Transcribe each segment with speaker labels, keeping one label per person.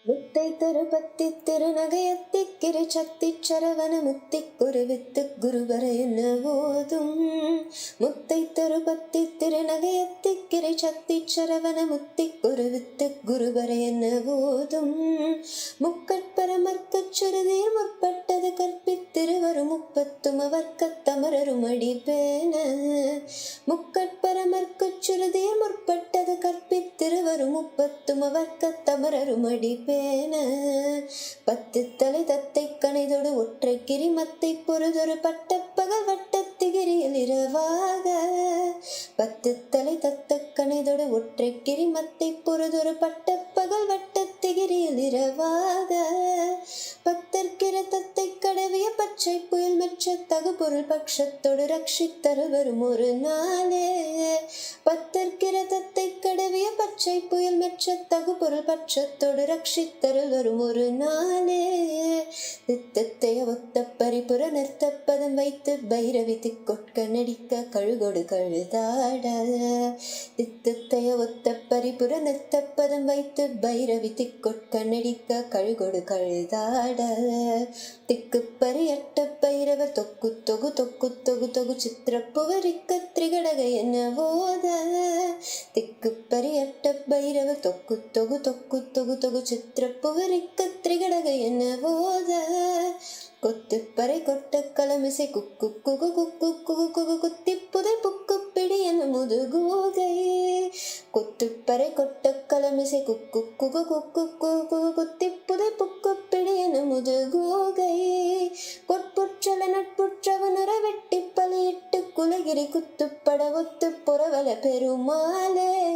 Speaker 1: முத்தை தருபத்தி திருநகையத்தி கிருச்சக்தி சரவண முத்தி குருவித்து குருவர என்ன போதும். முத்தை தருபத்தி திருநகையத்தி கிருச்சக்தி சரவண முத்தி குருவித்து குருவர என்ன போதும். முக்கட்பரமர்க்கச் சுருதியில் முற்பட்டது கற்பித்திருவரும் முப்பத்தும் அவர்க்கத் தமரரும் அடிப்பேன. முக்கட்பரமர்க்கச் சுருதியில் முற்பட்டது கற்பித்திருவரும் முப்பத்தும் அவர்க்கத் தமரரும் அடிப்பேன. பத்து தலை தத்தை கணைதொடு ஒற்றை கிரிமத்தை பொறுதொரு பட்டப்பகல் வட்டத்திகிரியில் இரவாக. பத்து தலை தத்த கணைதொடு ஒற்றை கிரிமத்தை பொறுதொரு பட்டப்பகல் வட்டத்திகிரியில் இரவாக. பத்தற்கிற தத்தை கடவிய பச்சை புயல் மெச்ச தகு பொருள் பட்சத்தோடு ரட்சித்தரு வரும் ஒரு நாளே. பத்தற்கிற தத்தை கடவிய பச்சை புயல் மெச்ச தகு பொருள் பட்சத்தோடு ரட்சித்தருள் வரும் ஒரு நாளே. தித்தத்தைய ஒத்த பரிபுற நிறுத்தப்பதம் வைத்து பைரவி திக்கொட்க நடிக்க கழுகொடு கழுதாட. தித்தத்தைய ஒத்த பரிபுற நிறுத்தப்பதம் வைத்து பைரவி திக்கொட்க நடிக்க கழுகொடு கழுதாட. திக்கு பரியட்ட பைரவர் தொக்கு தொகு தொக்கு தொகு தொகு சித்திரப்புவரிக்க திரிகடக என்ன போத. திக்கு பரியட்ட பைரவர் தொக்கு தொகு தொக்கு தொகு தொகு சித்திரப்புவரிக்க திரிகடக என்ன போத. கொத்துப்பறை கொட்ட கலமிசை குக்கு குகு குக்கு குகு குகு குத்தி புதை புக்கு பிடி என முதுகூகை. கொத்துப்பறை கொட்ட கலமிசை குக்கு குகு குக்கு குகு குத்தி புதை புக்கு பிடி என முதுகூகை. கொட்புற்றல நட்புற்றவனுர வெட்டி பலியிட்டு குலகிரி குத்துப்பட ஒத்து புறவல பெருமாளே.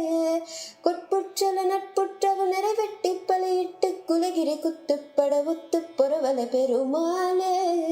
Speaker 1: கொட்புற்றல நட்புற்றவனுர வெட்டி பலியிட்டு குலகிரி குத்துப்பட ஒத்து புறவல பெருமாளே.